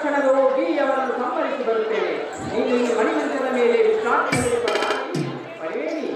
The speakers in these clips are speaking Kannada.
ತಕ್ಷಣವೇ ಹೋಗಿ ಅವರನ್ನು ಸಂಹರಿಸಿ ಬರುತ್ತೇನೆ. ನೀನು ಈ ಮಣಿಮಂದಿರದ ಮೇಲೆ ವಿಶ್ರಾಂತಿ ಪಡೆಯಲಿ.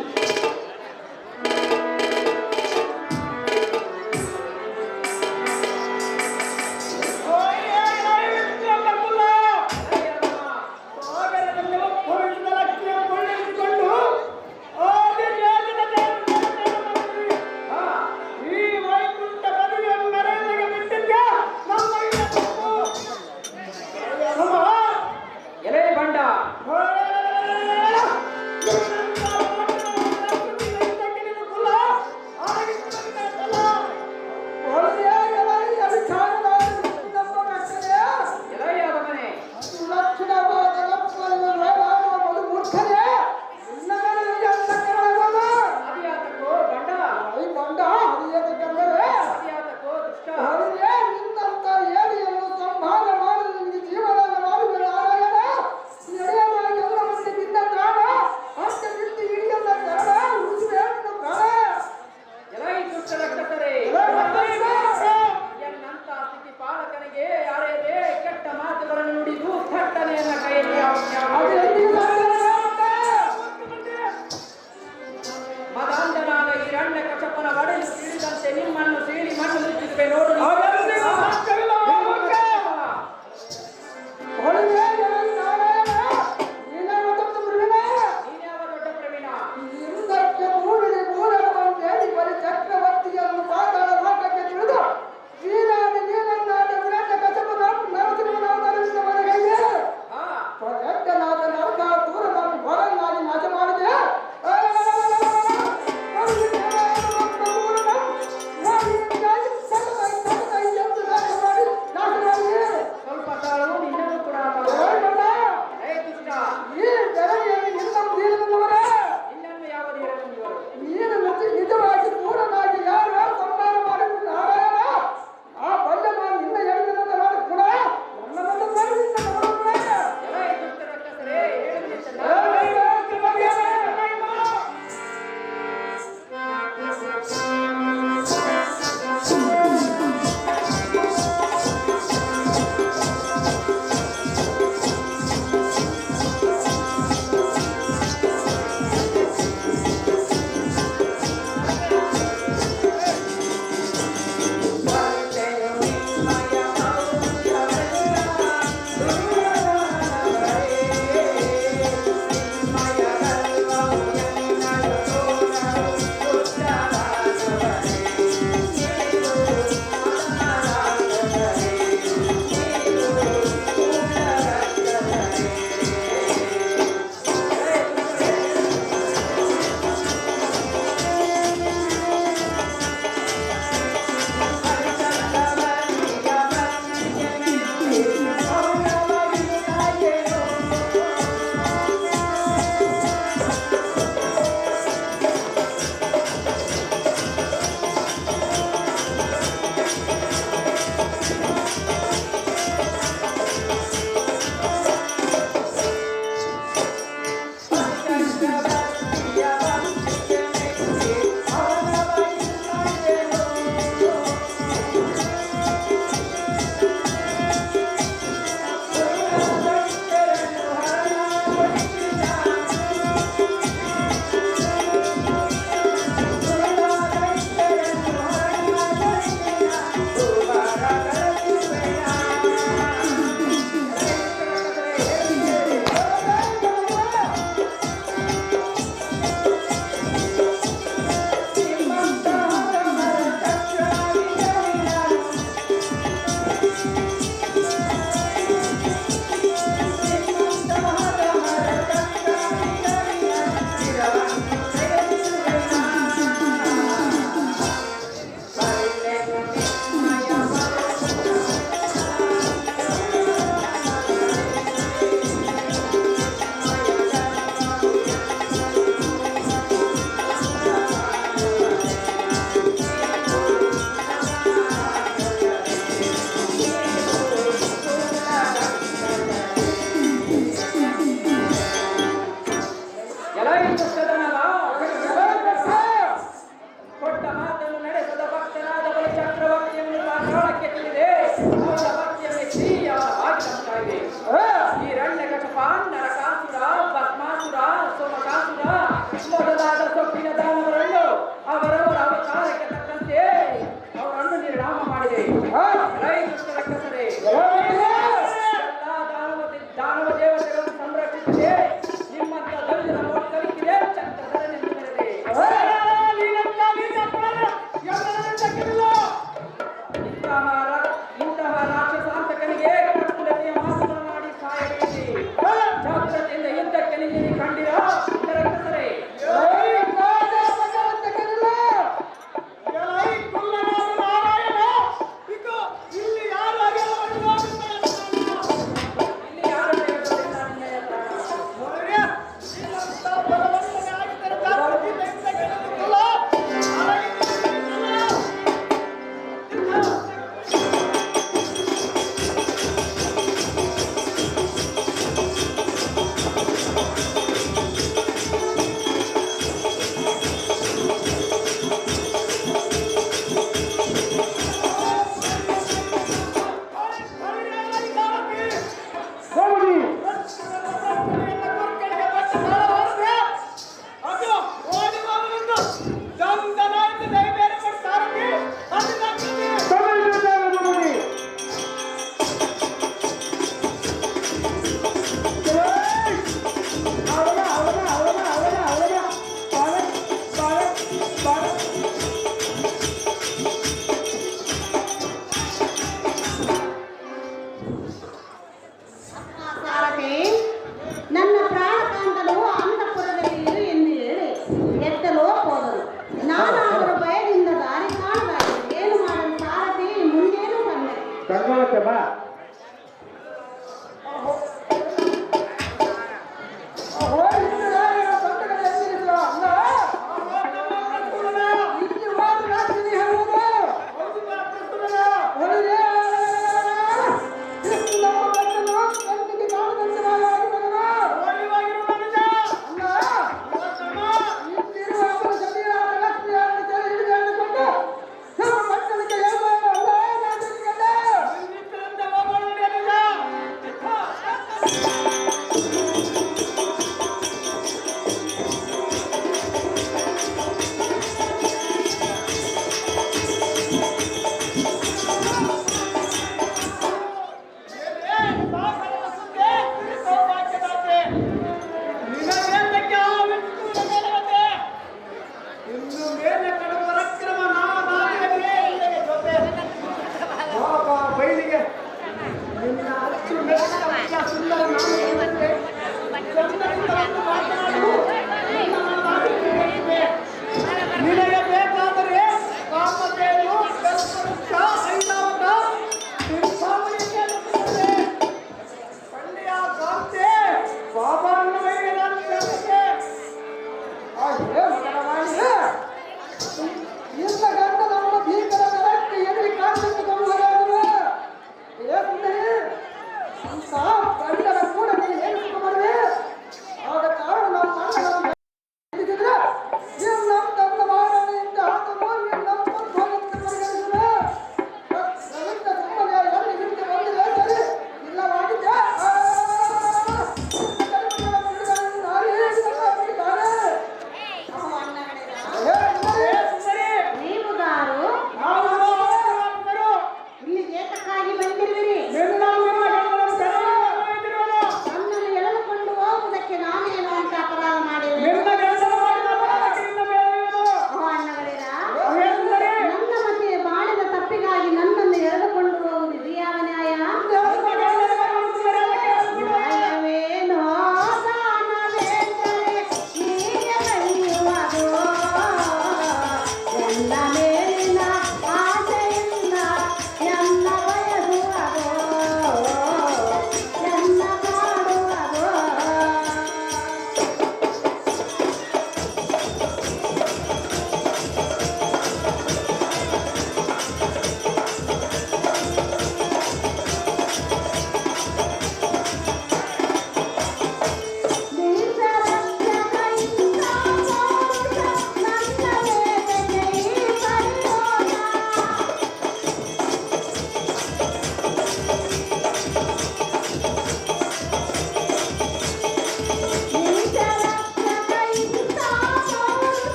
ಇಂತಹ ರಾಕ್ಷಸಾಂತಕನಿಗೆ ಕಟ್ಟುಲತೆಯ ಮಾತನಾಡಿ ಸಾಯಬೇಡಿ. ಜಾಗ್ರತೆಯಿಂದ ಯುದ್ಧಕ್ಕೆ ನಿಂತು ಕಂಡಿರ ರಕ್ಕಸರೇ. ನನ್ನ ಪ್ರಾಣಕಾಂತನು ಅಂತಃಪುರದಲ್ಲಿ ಎಂದು ಹೇಳಿ ಎತ್ತಲೋ ಹೋದರು. ನಾನಾದರೂ ಭಯದಿಂದ ದಾರಿ ಕಾಣದಾಗಿದೆ. ಏನು ಮಾಡಲು ಸಾರಥಿ ಮುಂದೇನು ಬಂದೆ.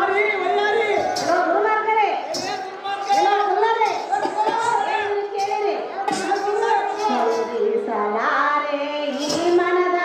ಹಲೋ ಗುರುಮಾರ್ಗರೇ, ಹಲೋ ಗುಲ್ಲರೇ, ಏನು ಕೇಳಿರಿ? ಸರಿಸಲಾರೆ ಈ ಮನದ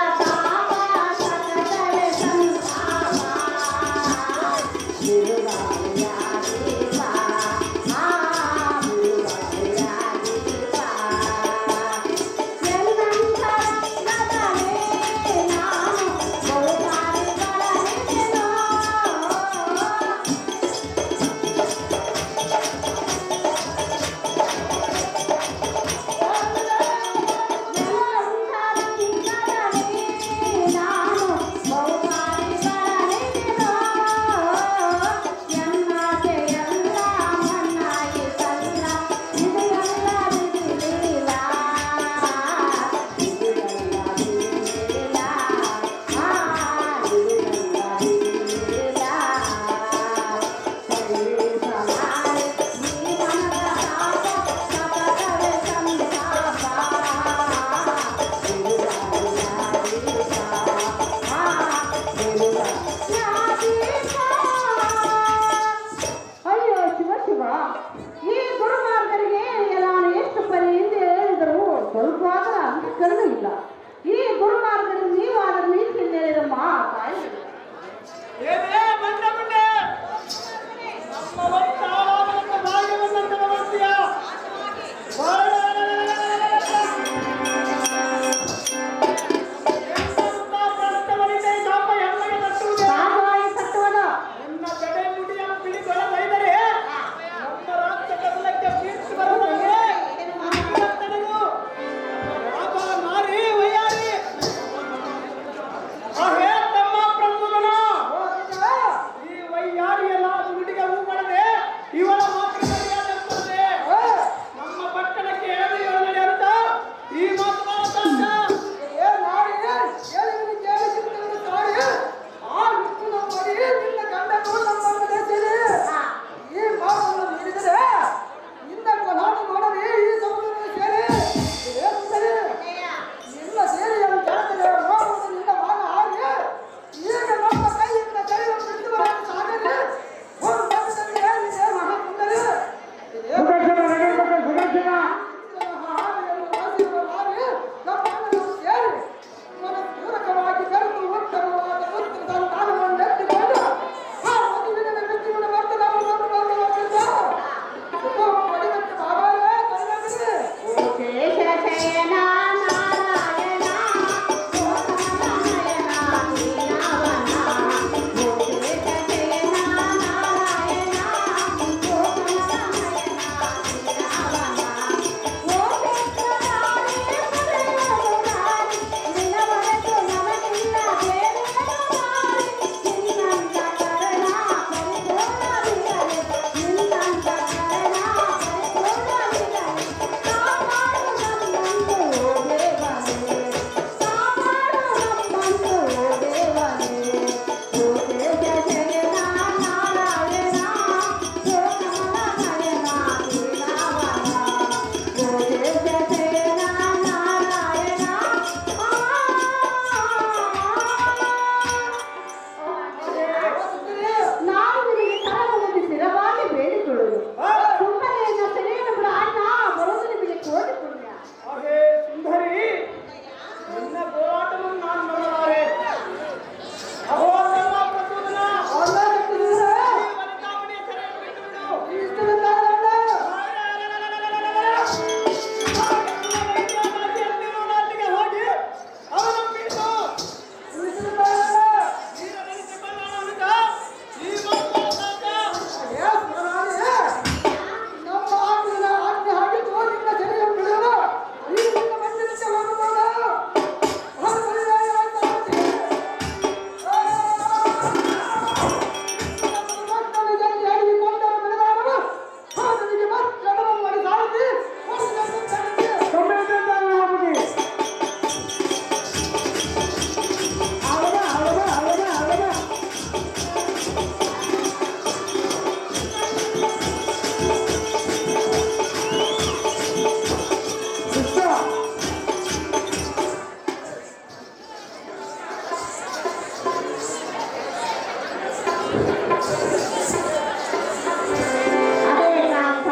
ಅದೇ ಕಾಂತ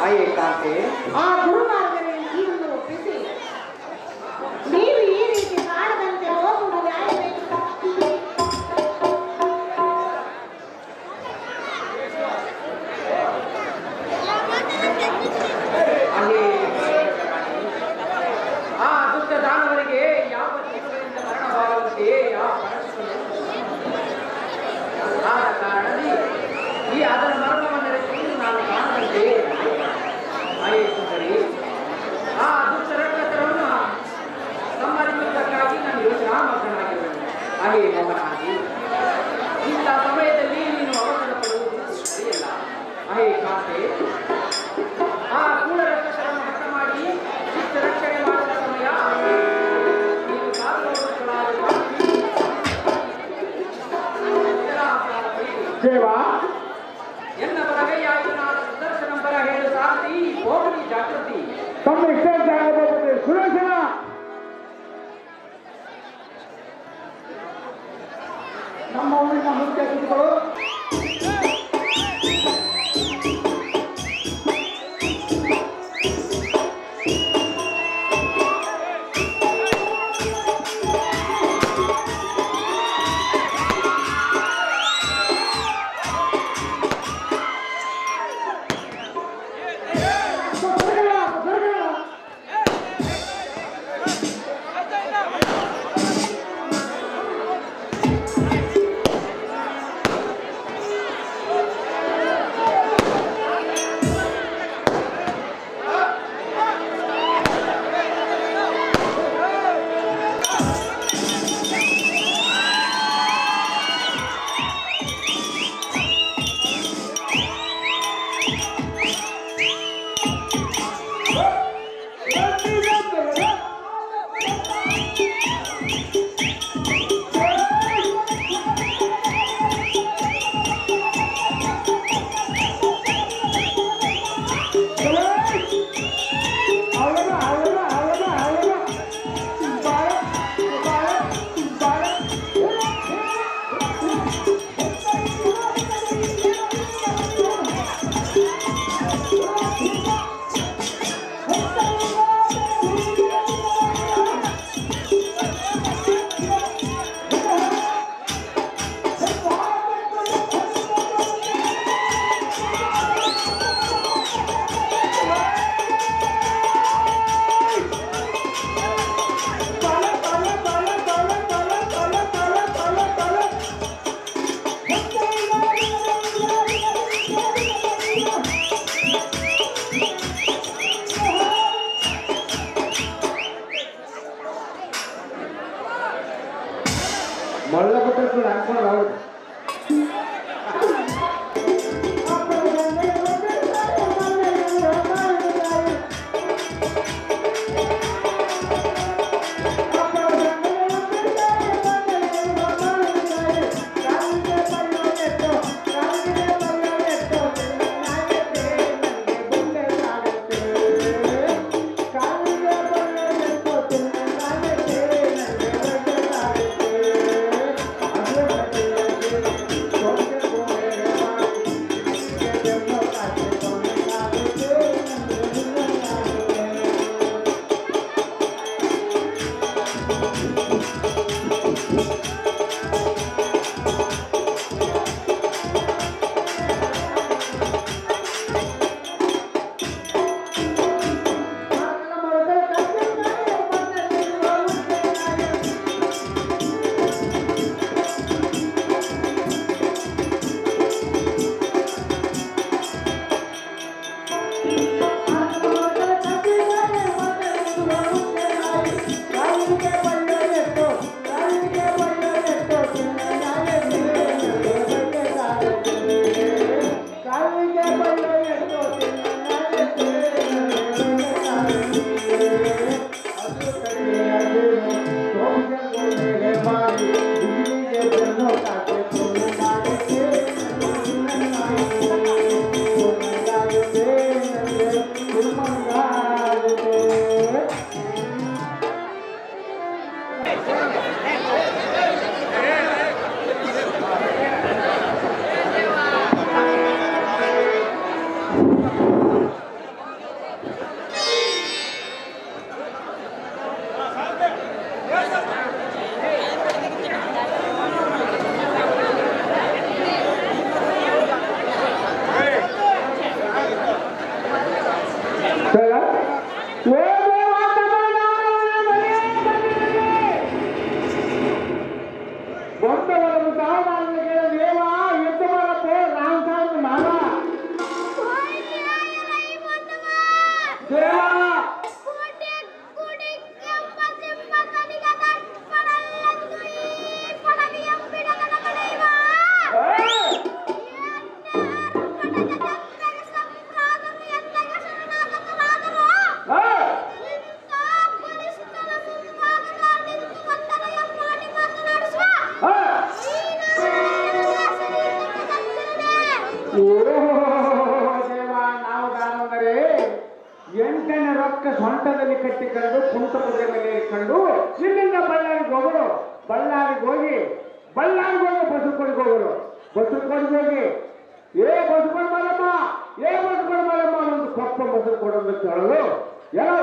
ಆಯೇ ಕಾಂತೆ ಆ ಗುರುಮಾರ್ಗವನ್ನು ಒಪ್ಪಿಸಿ ನೀವು ಈ ರೀತಿ ಮಾಡದಂತೆ ಹೋಗುವುದು ನ್ಯಾಯವೇ? ಹಾಗೆ ಆ ದುಷ್ಟ ದಾನವರಿಗೆ ಯಾವ ಜೀವಗಳಿಂದ ಮರಣವಾಗುವಂತೆಯೇ ಯಾವ ಆದ ಕಾರಣದಲ್ಲಿ ಈ ಅದರ ಮರಣವನ್ನೆರಚಿಕೊಂಡು ನಾನು ಕಾಣದಂತೆ ಆಯೇ ಸುಂದರಿ ಆ ದುಷ್ಟ ರಕ್ಷಕರನ್ನು ಸಂಹರಿಸುವುದಕ್ಕಾಗಿ ನಾನು ಯೋಚನಾಮಗ್ನಾಗಿರುವೆನು. ಹಾಗೆ ಮಗನಾಗಿ ಇಂಥ ಸಮಯದಲ್ಲಿ ನೀನು ಅವಸರ ಪಡುವುದು ಸರಿಯಲ್ಲ. ಹಾಗೆ ಕಾಂತೆ ಆ ಕೂಡ ರಕ್ಷಕರನ್ನು ಹತ ಮಾಡಿ ಚಿತ್ತ ರಕ್ಷಣೆ ಮಾಡುವ ಸಮಯ ನೀನು ದೇವಾ ಎನ್ನ ಬರಗೈಯಾಗಿ ನಾನು ಸುದರ್ಶನ ಬರ ಹೇಳು ಸಾರಥಿ ಹೋಗಲಿ ಜಾಗೃತಿ. ತಮ್ಮ ಇಷ್ಟ ಸುರೇಶನ ನಮ್ಮ ಊರಿನ ಮುಖ್ಯ ಅತಿಥಿಗಳು ಮಳ್ಳಪಟ್ಟರು ಅನ್ಕೊಂಡು ಹೌದು ಸರ ಏ ದೇವಾ ಬಂದವರನ್ನು ಸಾಮಾನ್ಯಗೆ ದೇವ ಯುದ್ಧ ಮಾಡಪ್ಪೋ ರಾಮ ಸಾಹೇಬ್ ಮಾಡ ದೇವ ದೇವ ನಾವು ದಾನಂದರೆ ಎಂಟನೇ ರೊಕ್ಕ ಸೊಂಟದಲ್ಲಿ ಕಟ್ಟಿಕೊಂಡು ಕುಂಟ ಕುದುರೆ ಮೇಲೆ ಇಟ್ಕೊಂಡು ಇಲ್ಲಿಂದ ಬಳ್ಳಾರಿಗೆ ಹೋಗೋರು ಬಳ್ಳಾರಿಗೆ ಹೋಗಿ ಬಸವಕೊಡಿಗೆ ಹೋಗೋರು ಬಸವಕೊಡಿಗೆ ಹೋಗಿ ಬಸವಕೊಡಿ ಮಾರಮ್ಮ ಒಂದು ಕೊಪ್ಪ ಮೊಸರು ಕೊಡೋದು ಅಂತ ಹೇಳೋದು ಯಾವ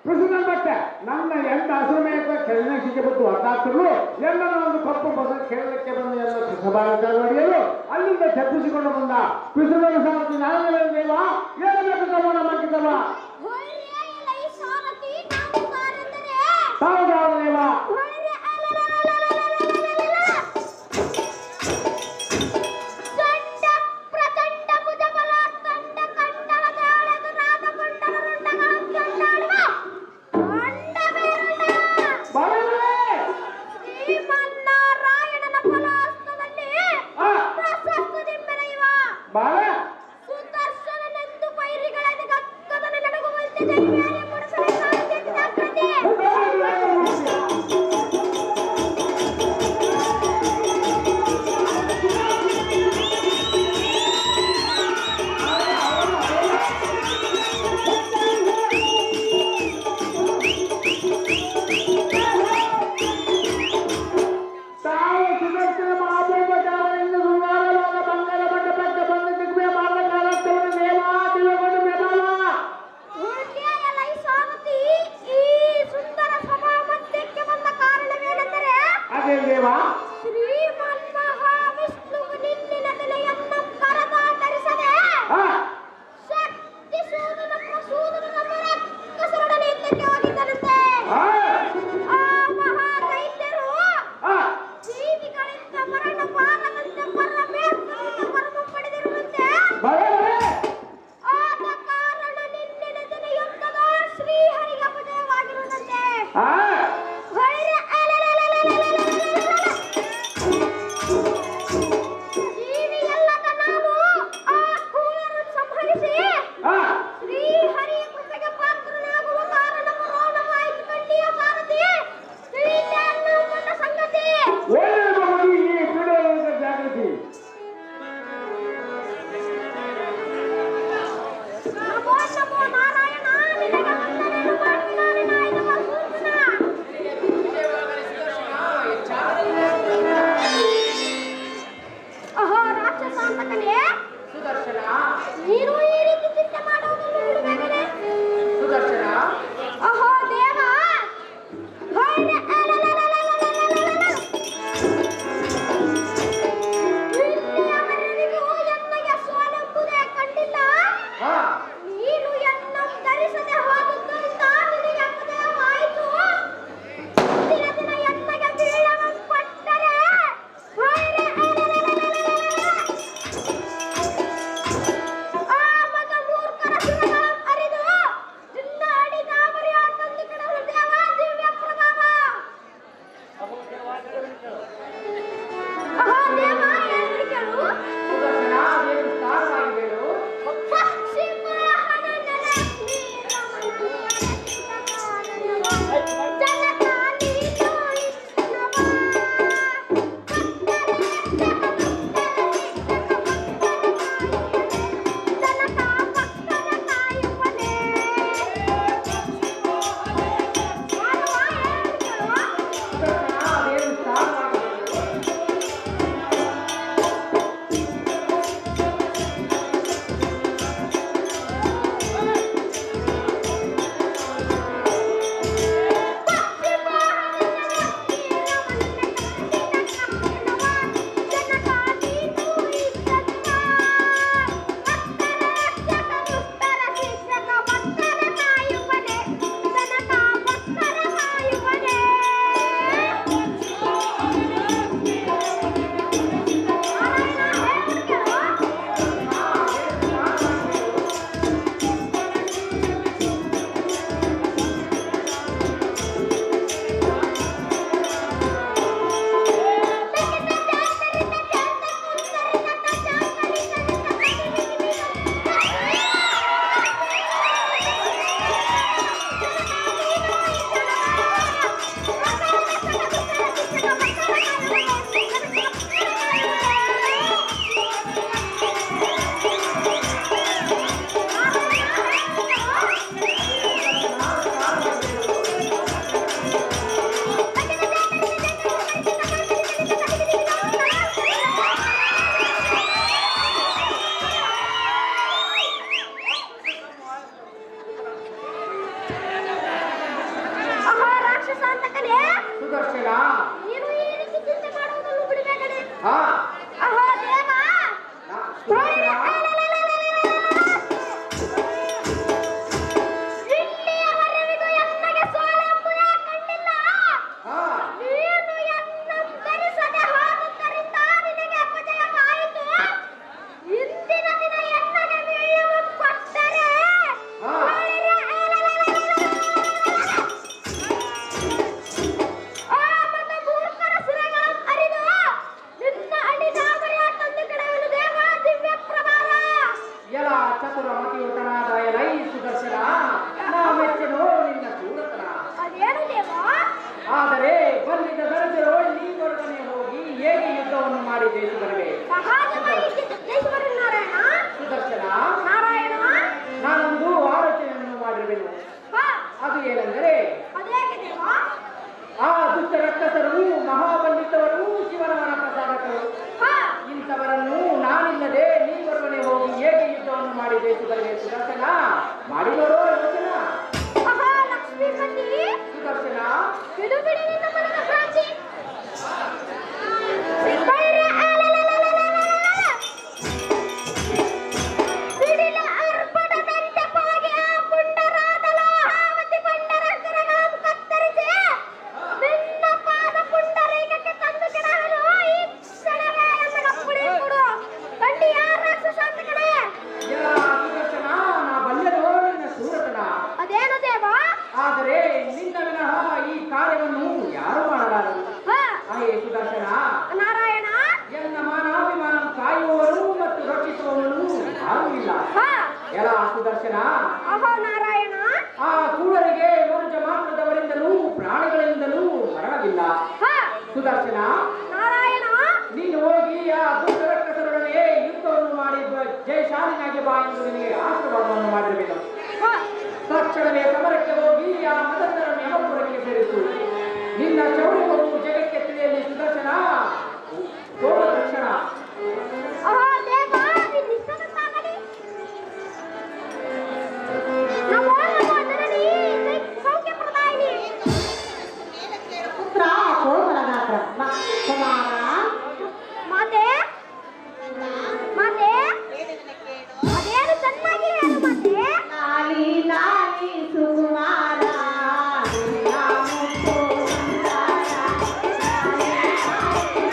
ಪ್ರೆಸಿಡೆಂಟ್ ಬಟ್ಟೆ ನನ್ನ ಎಂತ ಹಸಿರು ಮೇಯಕ್ಕೆ ಕೆಳಗೆ ಸಿಕ್ಕಿ ಬಂದು ಹೊತ್ತಾಗ್ತಿರು ಎಲ್ಲ ಒಂದು ಕಪ್ಪು ಮೊಸರು ಕೇಳಲಿಕ್ಕೆ ಬಂದು ಎಲ್ಲ ಸಭಾಗ ಹೊಡೆಯಲು ಅಲ್ಲಿಂದ ತಪ್ಪಿಸಿಕೊಂಡು ಬಂದ ಪ್ರೆಸಿಡೆಂಟ್ ಸಾಮರ್ಥ್ಯ ನಾನು ದೇವ ಏನು ಬೇಕು ತಮ್ಮ ನಮ್ಮಕ್ಕಿದ್ದವ ಹೌದೌದು ದೇವ ಸುದರ್ಶನ ನೀನು ಈ ರೀತಿ ಚಿಂತೆ ಮಾಡುವುದನ್ನು ಬಿಡಬೇಕಡೆ. ಹಾ ಅಹೋ ದೇವ, ಸುದರ್ಶನ ಇಲ್ಲಿಯವರೆಗೂ ಎನ್ನಗೆ ಸೋಲೆಂಬುದೇ ಕಂಡಿಲ್ಲ. ಹಾ ನೀನು ಎನ್ನಂತರಿಸದೆ ಹೋದುದರಿಂದ ನಿನಗೆ ಅಪಜಯವಾಯಿತು. ಇಂದಿನ ದಿನ ಎನ್ನಗೆ ಬೀಳುವ ಕೊಟ್ಟರೆ ಹಾ ಆ ಮತ್ತು ಮೂರ್ಖರ ಸಿರೆಗಳನ್ನು ಅರಿದು ನಿನ್ನ ಅಡಿದಾಮರೆಯ ತಂದು ಕೆಡವಲು ದೇವ ದಿವ್ಯ ಪ್ರಭಾವ. ಎಲ ಚತುರ ಮತಿಯುತನಾದ ಎಲೈ ಸುದರ್ಶನ ನಾ ಮೆಚ್ಚನು ನಿನ್ನ ಸೂರತನ. ಅದೇನು ದೇವ? ಆದರೆ ಬಂದಿದ್ದ ದರಿದ್ರರು ನೀವೊಡನೆ ಹೋಗಿ ಹೇಗೆ ಯುದ್ಧವನ್ನು ಮಾಡಿ ಜಯಿಸಿದರವೆ? ಸಹಜವಾಗಿ ಜಯಿಸುವರು ನಾರಾಯಣ. ಸುದರ್ಶನ ನಾರಾಯಣ, ನಾನೊಂದು ಆಲೋಚನೆಯನ್ನು ಮಾಡಿರುವೆನು. ಹಾ, ಅದು ಏನೆಂದರೆ ಅದೇಕೆ ದೇವ? ಆ ದುಷ್ಟ ರಕ್ಕಸರು ಮಹಾಪಂಡಿತವರು ಶಿವನ ವರಪ್ರಸಾದಕರು. ಹಾ, ಇಂಥವರನ್ನು ನಾನಿಲ್ಲದೆ ನೀವೊಡನೆ ಹೋಗಿ ಹೇಗೆ ಯುದ್ಧವನ್ನು ಮಾಡಿ ಜಯಿಸಿದರವೆ? ಸುದರ್ಶನ ಮಾಡಿದರೋ ಯೋಚನಾ? ಆಹಾ ಲಕ್ಷ್ಮೀಪತಿ, ಸುದರ್ಶನ ಬಿಡು ಬಿಡಿ ನಿನ್ನ ಮನದ ಭ್ರಾಂತಿ. ಸಿಡಿಲ ಅರ್ಪಣದಂತೆ ಹೋಗಿ ಆ ಪುಂಡರಾದ ಲೋಹಾವತಿ ಪಂಡರಕರಗಳನ್ನು ಕತ್ತರಿಸಿ ನಿನ್ನ ಪಾದ ಪುಂಡರೀಕಕ್ಕೆ ತಂದು ಕೆಡವಲು ಈ ಕ್ಷಣವೇ ನಮಗೆ ಪುಡಿ ಕೊಡು. ಕಂಡಿಯ ರಾಕ್ಷಸ ಅಂತ ಕಡೆ. ಎಲ ಸುದರ್ಶನ ನಾ ಬಲ್ಲೆನೋ ನಿನ್ನ ಸೂರತನ. ಅದೇನು ದೇವ? ಆದರೆ ನಿನ್ನ ವಿನಃ ಈ ಕಾರ್ಯವನ್ನು ಯಾರು ಮಾಡಲಾರರು. ಹಾ, ಹೇ ಸುದರ್ಶನ, ನಾರಾಯಣ, ಎನ್ನ ಮಾನಾಭಿಮಾನ ಕಾಯುವವರು ಮತ್ತು ರಕ್ಷಿಸುವವನು ಯಾರೂ ಇಲ್ಲ. ಹಾ, ಎಲ ಸುದರ್ಶನ, ಅಹೋ ನಾರಾಯಣ, ಆ ಕೂಡರಿಗೆ ಮನುಜ ಮಾತ್ರದವರಿಂದಲೂ ಪ್ರಾಣಿಗಳಿಂದಲೂ ಮರಣವಿಲ್ಲ. ಹಾ, ಸುದರ್ಶನ, ನಾರಾಯಣ, ನೀನು ಹೋಗಿ ಆ ದುಷ್ಟ ರಕ್ಕಸರೊಡನೆ ಯುದ್ಧವನ್ನು ಮಾಡಿ ಜಯಶಾಲಿನಾಗಿ ಬಾ ಎಂದು ನಿನಗೆ ಆಶೀರ್ವಾದವನ್ನು ಮಾಡಿರಬೇಕು. ಹಾ, ತಕ್ಷಣವೇ ಸಮರಕ್ಕೆ ಹೋಗಿ ಆ ಮದನರನ್ನು ಯಮಪುರಕ್ಕೆ ಸೇರಿಸು. ನಿನ್ನ ಶೌರ್ಯವನ್ನು ಜಗಕ್ಕೆ ತಿಳಿಯಲಿ ಸುದರ್ಶನ. ಹೋದ ತಕ್ಷಣ ಅಹೋ ದೇವ, ನಿನ್ನಂತಾಗಲಿ. ನಮೋ ನಮೋ ಜನನಿ, ಸೌಖ್ಯ ಪ್ರದಾಯಿನಿ. ಪುತ್ರ ಕೋಮಲಗಾತ್ರ ಕುಮಾರ ಮಾತೆ, ಮಾತೆ, ಅದೇನು ಚೆನ್ನಾಗಿ ಹೇಳು ಮಾತೆ. ಲಾಲಿ ಲಾಲಿ ಸುಕುಮಾರ ನಿನ್ನ ಮುತ್ತು ಸುಂದರ. ಲಾಲಿ ಲಾಲಿ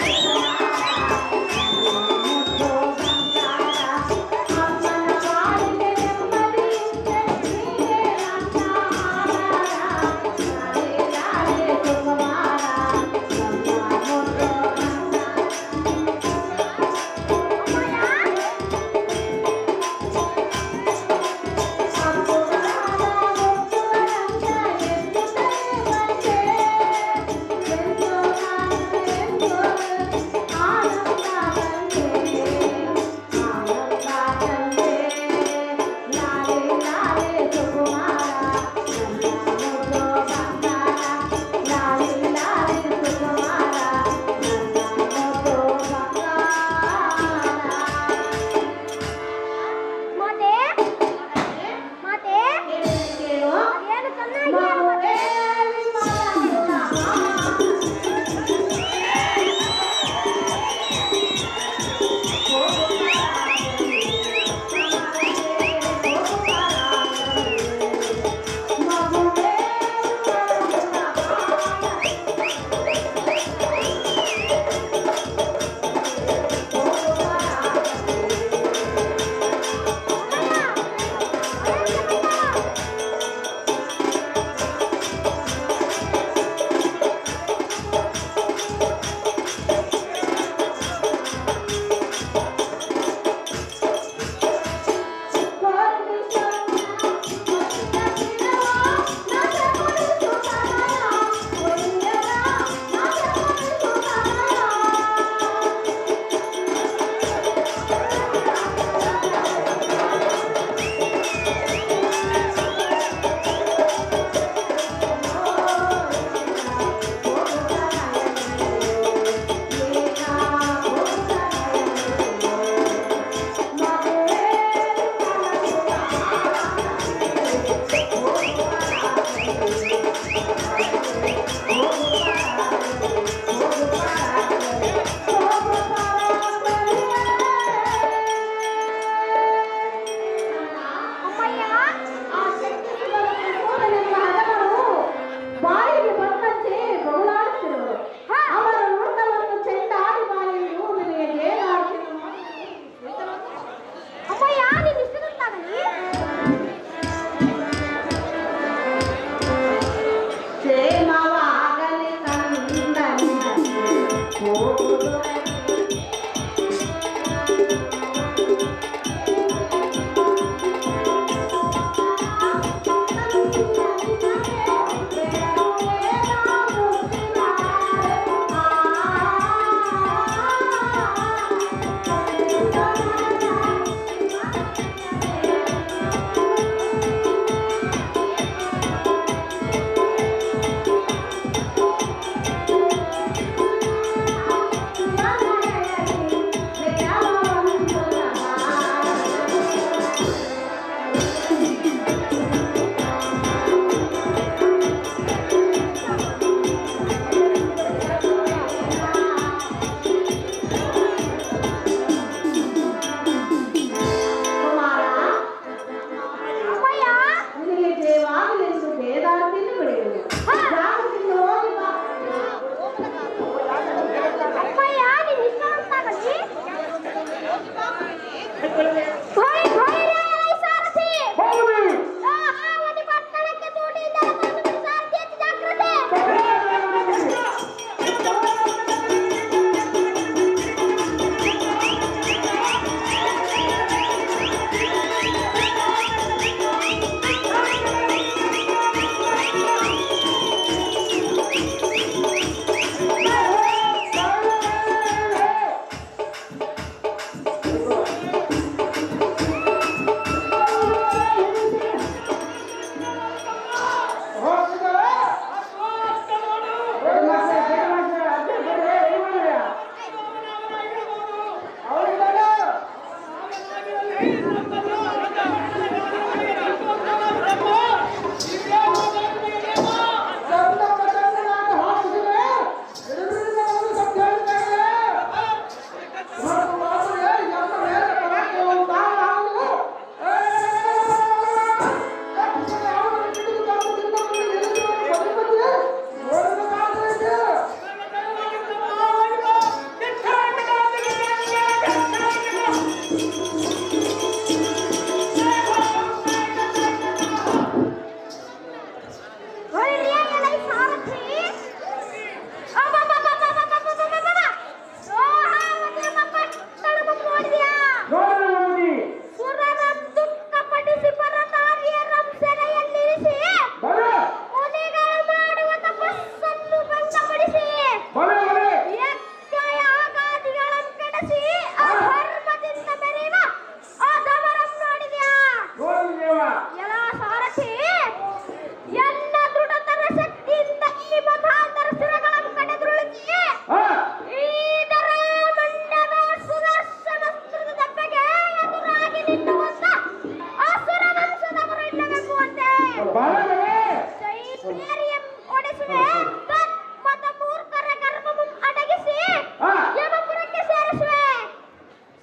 ಬಲವೇ ಜೈ ಪ್ರಿಯರಿಯಂ ಓಡಿಸುವೆ ತತ್ ಮತ ಮೂರ್ಖರ ಗರ್ಭವಂ ಅಡಗಿಸಿ ಆ. ಯಮಪುರಕ್ಕೆ ಸೇರಿಸುವೆ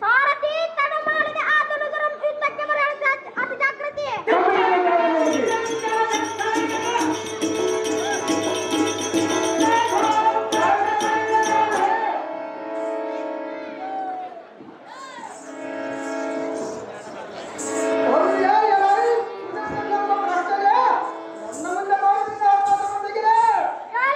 ಸಾರಥಿ ತಡ ಮಾಡಿದ ಆತನುದರಂ ಯುದ್ಧಕ್ಕೆ ಬರ ಅತಿ ಜಾಗೃತಿ ಯಾರ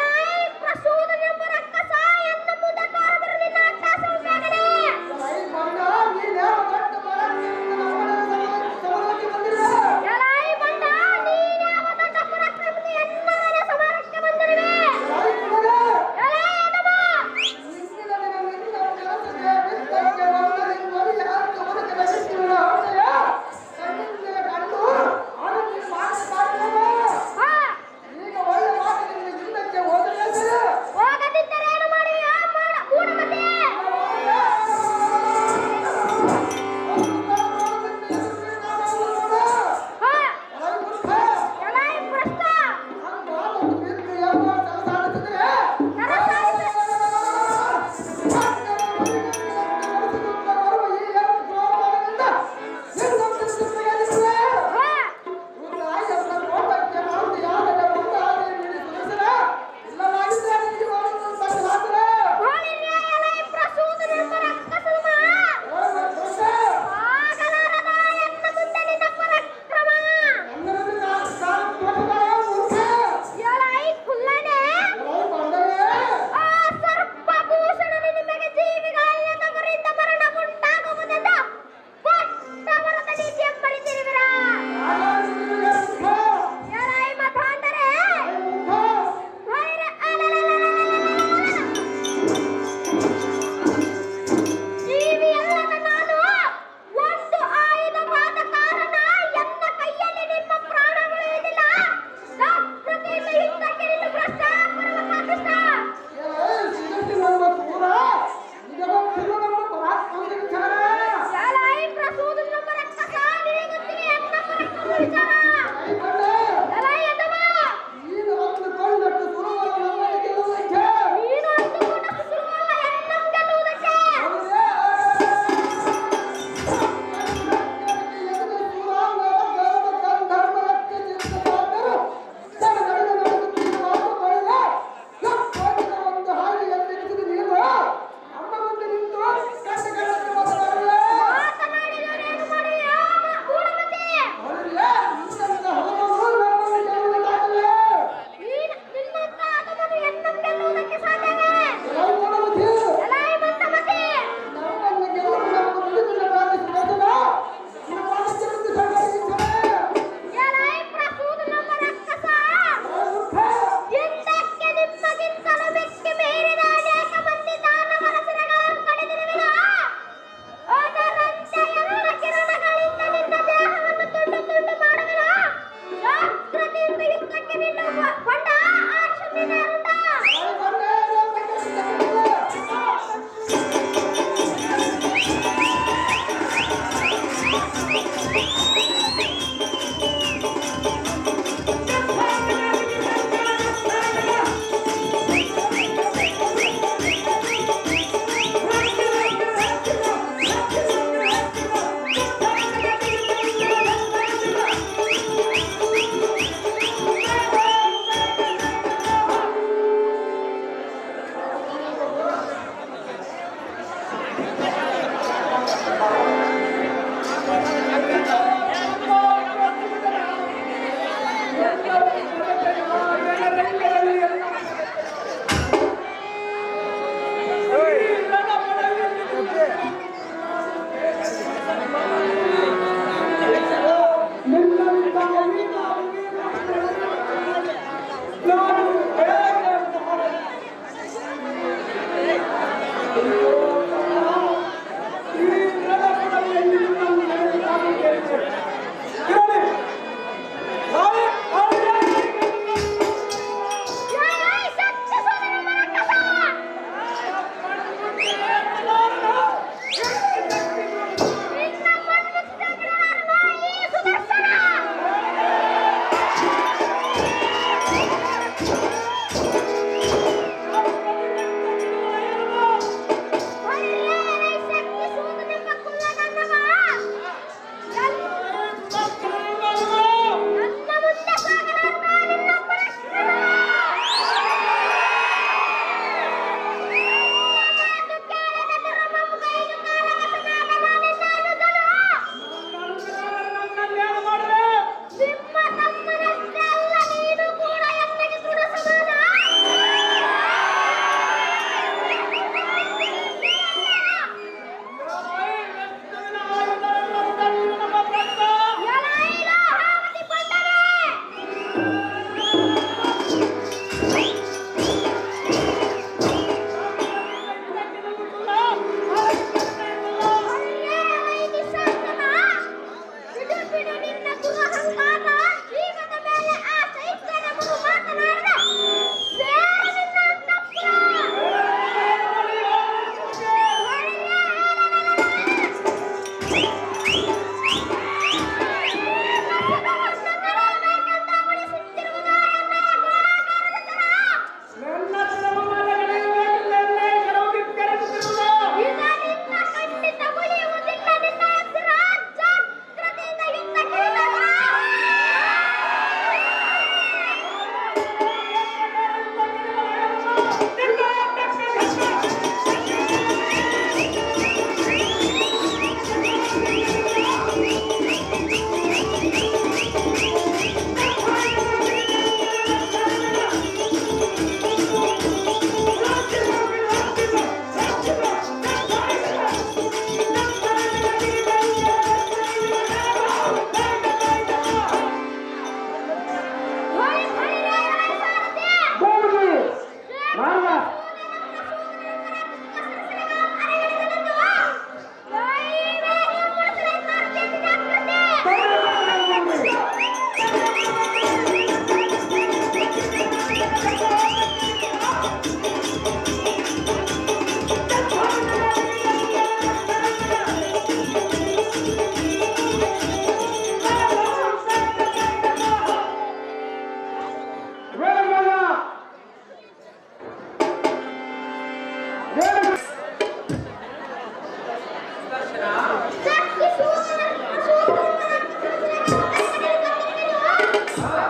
ಹಾ,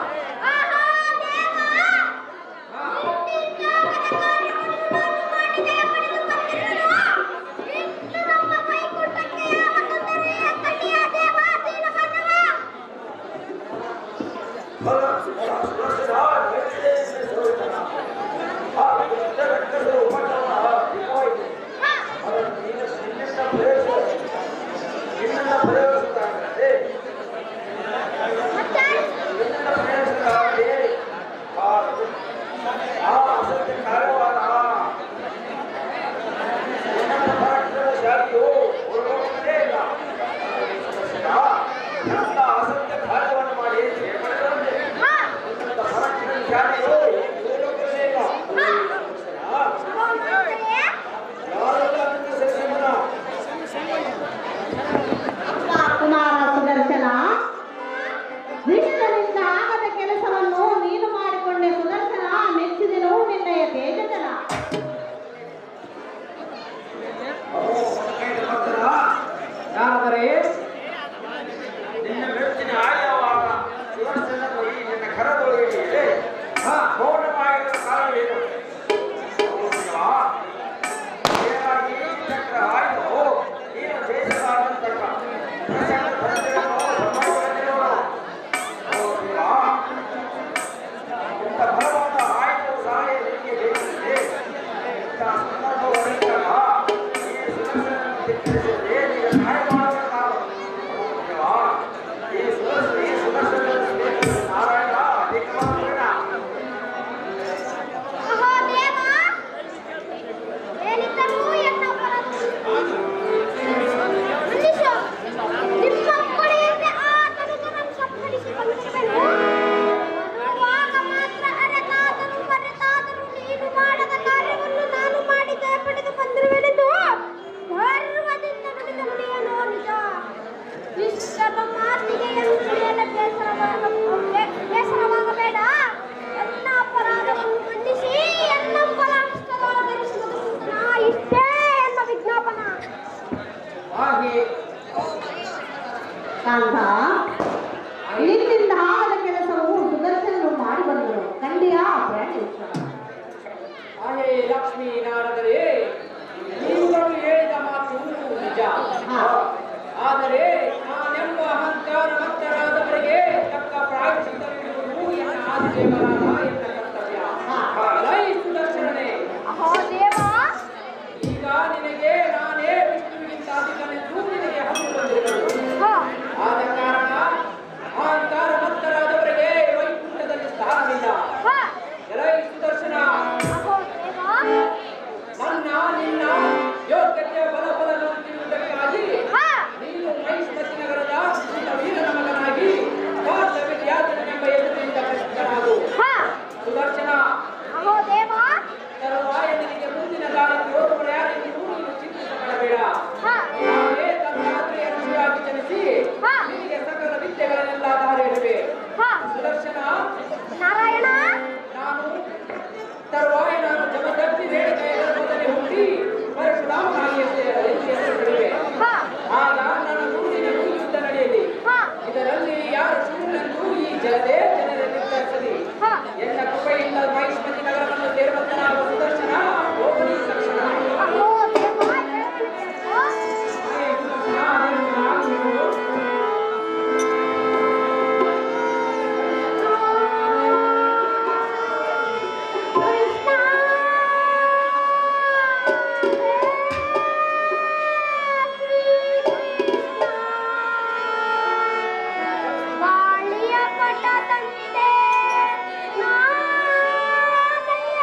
ಆಹಾ ದೇವ, ಹಾ. ನಿನ್ನಿಂದಾಗದ ಕಾರ್ಯವನ್ನು ನಾನು ಮಾಡಿ ಜಯಪಡೆದು ಬಂದಿರುವೆನು. ಇನ್ನು ನಮ್ಮ ವೈಕುಂಠಕ್ಕೆ ಯಾವ ತೊಂದರೆಯ ಕಲಿಯ ದೇವ ದೀನ ಬಂಧವ. ಹಾ, ಮತ್ತೆ ಹಾ, ಹೋಗುತ್ತೇನೆ. ಕುಮಾರ ಸುದರ್ಶನ, ವಿಷ್ಣುವಿನಿಂದ ಆಗದ ಕೆಲಸವನ್ನು ನೀನು ಮಾಡಿಕೊಂಡೆ ಸುದರ್ಶನ. ಮೆಚ್ಚಿದೆನು ನಿನ್ನಯ ತೇಜತನ. ಯಾರಾದರೆ ನಿನ್ನ ಮೆಚ್ಚಿನ ಆಯವಾಗ ಸುದರ್ಶನನು ಈ ನಿನ್ನ ಕರದೊಳಗೆ ಹಾ, ಮೌನವಾಗಿರುವ ಕಾರಣವೇನು? ದೇವಾಗಿ ಚಕ್ರ ಆಯ್ತು ನೀನು ಜಯಿಸಲಾರಂತಕ್ಕ ಇಂಥ ಬಲವಾದ ಆಯುಧ ಸಹಾಯ ನಿನಗೆ ಬೇಕಿದೆ. ಇಂಥ ಸಂದರ್ಭವನ್ನಿದ್ದಾಗ ಈ ಸುದರ್ಶನನ್ನು ಧಿಕ್ಕರಿಸಿದರೆ ಈಗ ಸಹಾಯ ಮಾಡುವ ಕಾರಣ. ಈ ಸುದರ್ಶನವನ್ನು ಸ್ವೀಕರಿಸಿದ ನಾರಾಯಣ ಅಧಿಕವಾದ ಆಹಾ ದೇವ, ಏನಿದ್ದರೂ ಎನ್ನ ಮನುಷ್ಯ ನಿಮ್ಮ ಕೊಡೆಯಂತೆ ಆತನಿಗೆ ನಾನು ಸತ್ಕರಿಸಿಕೊಂಡಿರುವೆನು. ಬರುವಾಗ ಮಾತ್ರ ಅರೆತಾದರೂ ಮರೆತಾದರೂ ನೀನು ಮಾಡದ ಕಾರ್ಯವನ್ನು ನಾನು ಮಾಡಿ ಜಯಪಡೆದು ಬಂದಿರುವೆನೆಂದು ಗರ್ವದಿಂದ ನುಡಿದ ನುಡಿಯೇನೋ ನಿಜ. ಇಷ್ಟರ ಮಾತಿಗೆ ಎಲ್ಲ ಬೇಸರವಾಗಬೇಡ. ಎಲ್ಲ ಅಪರಾಧವನ್ನು ಮನ್ನಿಸಿ ಎಲ್ಲ ಫಲಾಂಶವಾಗಿರಿಸುವುದು ಇಷ್ಟೇ ಎನ್ನ ವಿಜ್ಞಾಪನ. ಹಾಗೆ ಕಾಂತ, ನಿನ್ನಿಂದ ಆಗದ ಕೆಲಸವು ಸುದರ್ಶನನು ಮಾಡಿ ಬಂದರು. ಖಂಡಿಯ ಪ್ರಾಣೇಶ್ವರ. ಹಾಗೆ ಲಕ್ಷ್ಮೀ ನಾರದರೆ ನೀವುಗಳು ಹೇಳಿದ ಮಾತು ನಿಜ. ಹಾ. ಆದರೆ ನಾನೆಂಬ ಅಹಂಕಾರ ಮತ್ತರಾದವರಿಗೆ ತಕ್ಕ ಪ್ರಾಯಶ್ಚಿತ್ತ ನೀಡುವುದು ಎನ್ನ ಆದಿದೇವರಾದ ಎನ್ನ ಕರ್ತವ್ಯ. ಲೈ ಸುದರ್ಶನನೇ, ಅಹೋ ದೇವ, ಈಗ ನಿನಗೆ ನಾನೇ ವಿಷ್ಣುವಿಗಿಂತ ಅಧಿಕನೆಂದು ನಿನಗೆ ಹಕ್ಕು ಬಂದಿರುವುದು. ಹಾ, ಆದ ಕಾರಣ ಅಹಂಕಾರ ಮತ್ತರಾದವರಿಗೆ ವೈಕುಂಠದಲ್ಲಿ ಸ್ಥಾನವಿಲ್ಲ. ಹಾ, ಎಲೈ ಸುದರ್ಶನ, ಅಹೋ ದೇವ, ನನ್ನ ನಿನ್ನ ಯೋಗ್ಯತೆಯ ಬಲವನ್ನು ತಿಳಿಯುವುದಕ್ಕಾಗಿ ಹಾ, ನೀನು ಮಹಿಷ್ಮತಿ ನಗರದ ನಿನ್ನ ವೀರನ ಮಗನಾಗಿ ಪಾರ್ಥವಿದ್ಯಾಧನೆಂಬ ಹೆಸರಿನಿಂದ ಪ್ರಸಿದ್ಧನಾಗು. ಹಾ, ಸುದರ್ಶನ, ಅಹೋ ದೇವ, ತರುವಾಯ ನಿನಗೆ ಮುಂದಿನ ದಾರಿಗೆ ಹೋಗುವ ಯಾರೆಂದು ನೀನು ಚಿಂತಿಸಬೇಡ. ಹಾ, ನಾನೇ ತನ್ನಾತ್ರೆಯ ಋಷಿಯಾಗಿ ಜನಿಸಿ ಹಾ, ನಿನಗೆ ಸಕಲ ವಿದ್ಯೆಗಳನ್ನೆಲ್ಲ ದಾರಿರುವೆ. ಹಾ, ಸುದರ್ಶನ, ನಾರಾಯಣ, ನಾನು ತರುವಾಯ ನಾನು ಜಮದಗ್ನಿ ರೇಣುಕೆಯ ಗರ್ಭದಲ್ಲಿ ಹುಟ್ಟಿ ಪರಶುರಾಮನಾಗಿ ಹೆಸರಿಡುವೆ. ಹಾ, ಆಗ ನನ್ನ ಮುಂದಿನ ಯುದ್ಧ ನಡೆಯಲಿ. ಹಾ, ಇದರಲ್ಲಿ ಯಾರು ಶೂರನೆಂದು ಈ ಜನರೇ ನಿರ್ಧರಿಸಲಿ. ಹಾ, ಎನ್ನ ಕೃಪೆಯಿಂದ ಮಹಿಷ್ಮತಿ ನಗರವನ್ನು ಸೇರುವಂತನಾಗುವ ಸುದರ್ಶನ ಹೋಗಲಿ ತಕ್ಷಣ. ಅಹೋ ದೇವ, ಹೇಳಬೇಕು. ಹಾಗೆ ಸುದರ್ಶನ, ಅದನ್ನು ನಾನು ಕೃಷ್ಣ, ಶ್ರೀ ಕೃಷ್ಣ, ಬಾಳಿಯ ಪಟ ತಂದೆ ನಾನಯ್ಯ.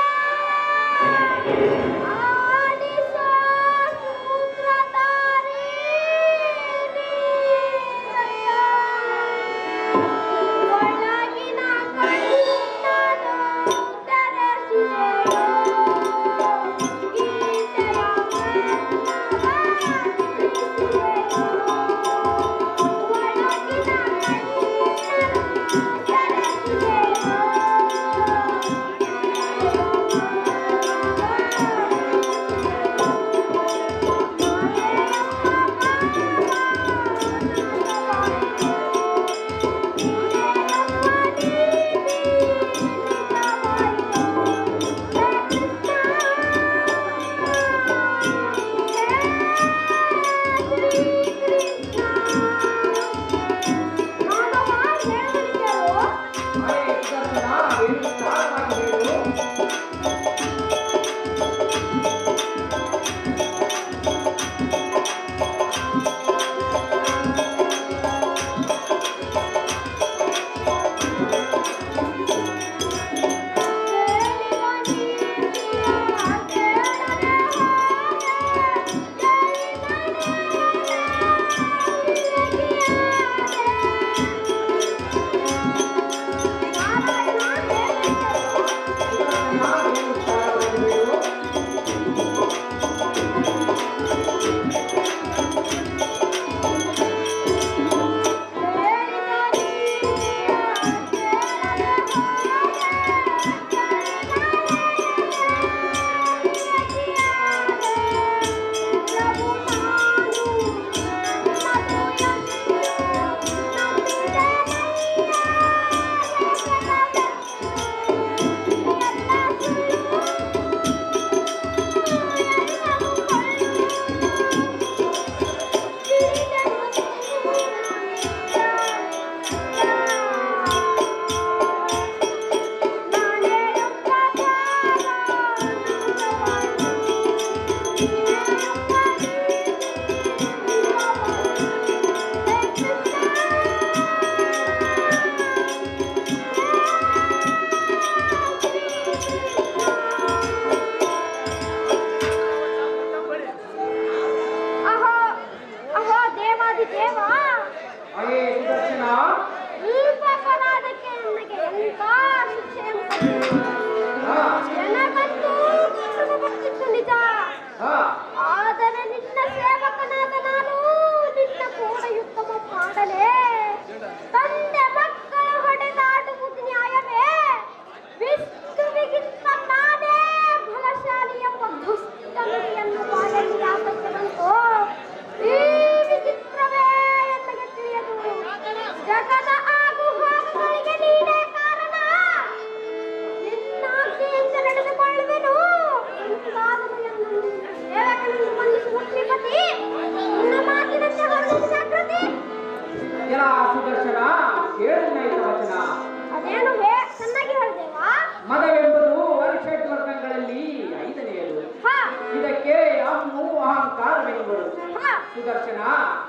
ಮದವೆಂಬುದು ವರ್ಷಟ್ ವರ್ಗಗಳಲ್ಲಿ ಐದನೆಯದು. ಹಾ ಇದಕ್ಕೆ ಅಹಮ್ಮು ಅಹಂಕಾರವೆಂಬುದು. ಹಾ ಸುದರ್ಶನ,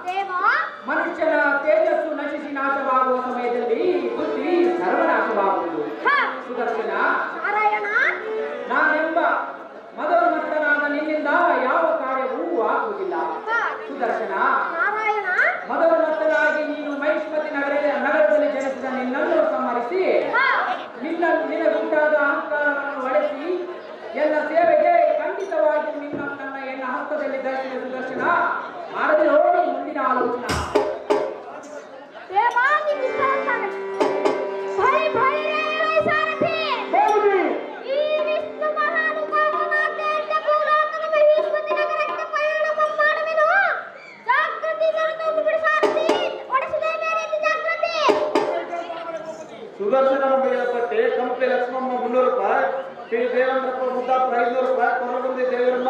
ದೇವ ಮನುಷ್ಯನ ತೇಜಸ್ಸು ನಶಿಸಿ ನಾಶವಾಗುವ ಸಮಯದಲ್ಲಿ ಬುದ್ಧಿ ಸರ್ವನಾಶವಾಗುವುದು. ಹಾ ಸುದರ್ಶನ, ನಾರಾಯಣ ನಾನೆಂಬ ಮದೋನ್ಮತ್ತನಾದ ನಿನ್ನಿಂದ ಯಾವ ಕಾರ್ಯವೂ ಆಗುವುದಿಲ್ಲ. ಹಾ ಸುದರ್ಶನ, ನಾರಾಯಣ ಮದೋನ್ಮತ್ತನಾಗಿ ನೀನು ಮಹಿಷ್ಮತಿ ನಗರದಲ್ಲಿ ಜನಿಸಿದ ನಿನ್ನನ್ನು ಸಂಹರಿಸಿ ಹಾ ನಿನಗುಂಟಾದ ಅಹಂಕಾರವನ್ನು ಒಡೆಸಿ ಎಲ್ಲ ಸೇವೆಗೆ ಖಂಡಿತವಾಗಿ ನನ್ನ ಎನ್ನ ಹಸ್ತದಲ್ಲಿ ಧರಿಸಿದ ಸುದರ್ಶನ ಮಾಡದೆ ನೋಡಿ ಮುಂದಿನ ಆಲೋಚನಾ. ದೇವ ಭೈ ಭೈ ರೇ ಸಾರಥಿ ಈ ವಿಷ್ಣು ಮಹಾನುಭಾವನಾದ್ಯಂತ ಭೂಲೋಕದ ಮಹಿಷ್ಮತಿ ನಗರಕ್ಕೆ ಪಯಣ ಮಾಡುವೆನು. ಜಾಗೃತಿ ನನ್ನನ್ನು ಬಿಡು ಸಾರಥಿ, ಒಡಿಸಿದೆ ಬೇರೆ ಜಾಗೃತಿ. ಸುದರ್ಶನ ಬೇಯಪಟ್ಟೆ ಕಂಪ್ಲಿ ಲಕ್ಷ್ಮಮ್ಮ 300 ರೂಪಾಯಿ, ಶ್ರೀ ದೇವೇಂದ್ರಪ್ಪ ಮುದ್ದಾಪುರ 500 ರೂಪಾಯಿ, ಕೊರಗುಂದಿ ದೇವರಮ್ಮ